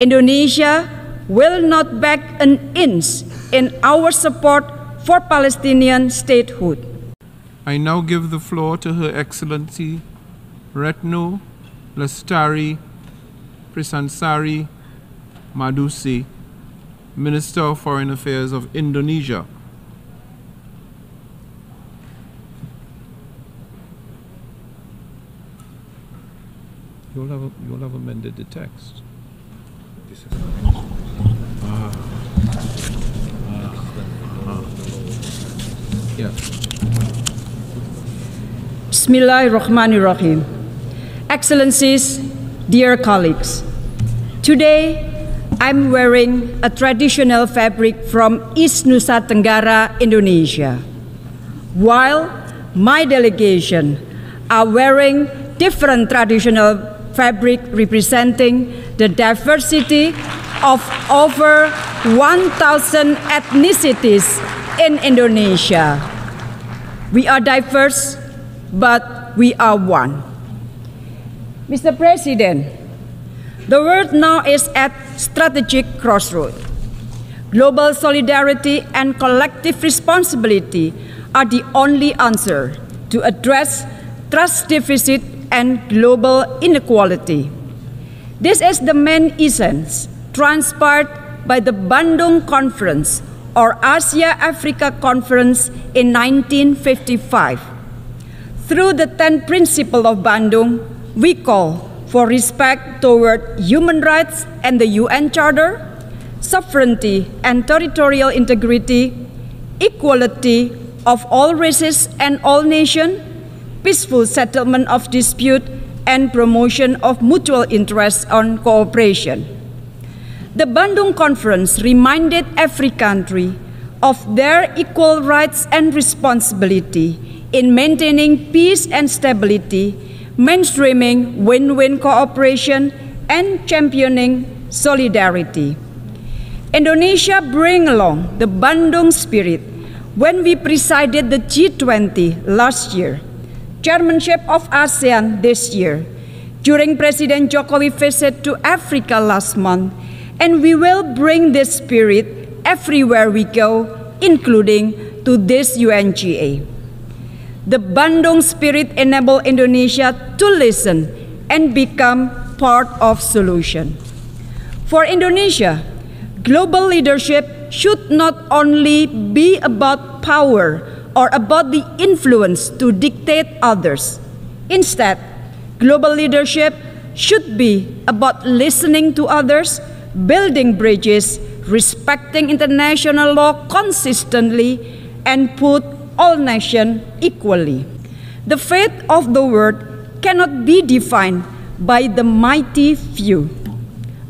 Indonesia will not back an inch in our support for Palestinian statehood. I now give the floor to Her Excellency Retno Lestari Prisansari Madusi, Minister of Foreign Affairs of Indonesia. You'll have amended the text. Yeah. Bismillahirrahmanirrahim. Excellencies, dear colleagues, today I'm wearing a traditional fabric from East Nusa Tenggara, Indonesia, while my delegation are wearing different traditional fabric representing the diversity of over 1,000 ethnicities in Indonesia. We are diverse, but we are one. Mr. President, the world now is at strategic crossroads. Global solidarity and collective responsibility are the only answer to address trust deficit and global inequality. This is the main essence transpired by the Bandung Conference or Asia-Africa Conference in 1955. Through the 10 principles of Bandung, we call for respect toward human rights and the UN Charter, sovereignty and territorial integrity, equality of all races and all nations, peaceful settlement of dispute, and promotion of mutual interest and cooperation. The Bandung Conference reminded every country of their equal rights and responsibility in maintaining peace and stability, mainstreaming win-win cooperation, and championing solidarity. Indonesia bring along the Bandung spirit when we presided the G20 last year, chairmanship of ASEAN this year, during President Jokowi's visit to Africa last month, and we will bring this spirit everywhere we go, including to this UNGA. The Bandung spirit enables Indonesia to listen and become part of solution. For Indonesia, global leadership should not only be about power or about the influence to dictate others. Instead, global leadership should be about listening to others, building bridges, respecting international law consistently, and put all nations equally. The fate of the world cannot be defined by the mighty few.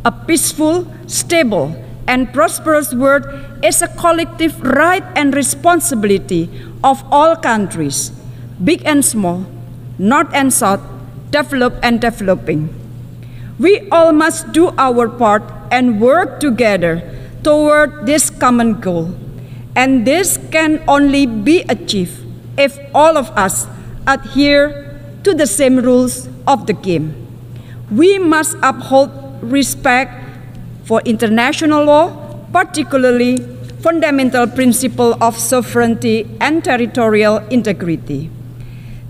A peaceful, stable, and prosperous world is a collective right and responsibility of all countries, big and small, north and south, developed and developing. We all must do our part and work together toward this common goal. And this can only be achieved if all of us adhere to the same rules of the game. We must uphold respect for international law, particularly fundamental principle of sovereignty and territorial integrity.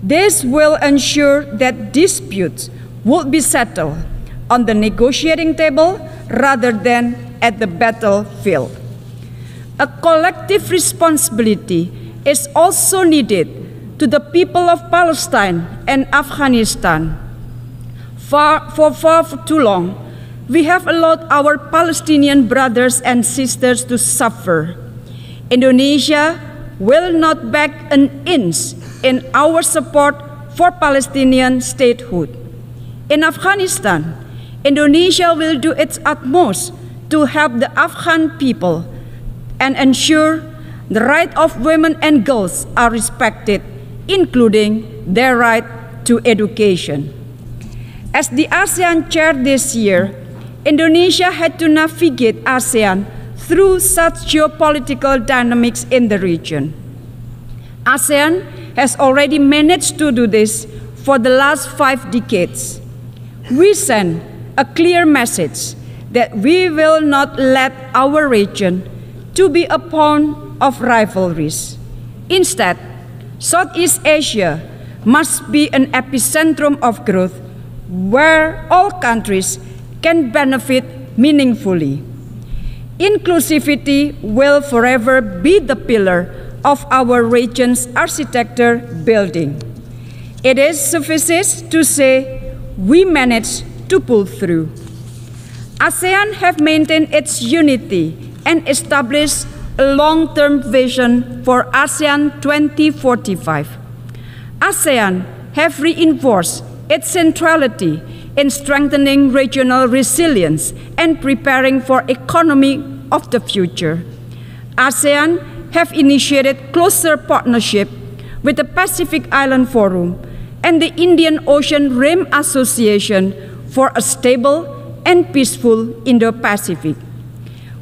This will ensure that disputes will be settled on the negotiating table rather than at the battlefield. A collective responsibility is also needed to the people of Palestine and Afghanistan. For far too long, we have allowed our Palestinian brothers and sisters to suffer. Indonesia will not back an inch in our support for Palestinian statehood. In Afghanistan, Indonesia will do its utmost to help the Afghan people and ensure the rights of women and girls are respected, including their right to education. As the ASEAN chair this year, Indonesia had to navigate ASEAN through such geopolitical dynamics in the region. ASEAN has already managed to do this for the last 5 decades. We send a clear message that we will not let our region to be a pawn of rivalries. Instead, Southeast Asia must be an epicentrum of growth where all countries can benefit meaningfully. Inclusivity will forever be the pillar of our region's architecture building. It is sufficient to say we managed to pull through. ASEAN have maintained its unity and established a long-term vision for ASEAN 2045. ASEAN have reinforced its centrality in strengthening regional resilience and preparing for economy of the future. ASEAN have initiated closer partnership with the Pacific Island Forum and the Indian Ocean Rim Association for a stable and peaceful Indo-Pacific.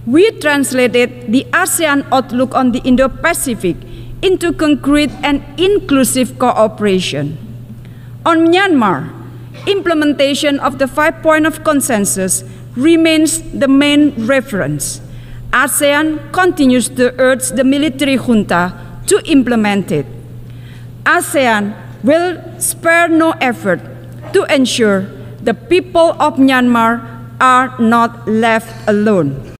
We translated the ASEAN outlook on the Indo-Pacific into concrete and inclusive cooperation. On Myanmar, implementation of the 5 points of consensus remains the main reference. ASEAN continues to urge the military junta to implement it. ASEAN will spare no effort to ensure the people of Myanmar are not left alone.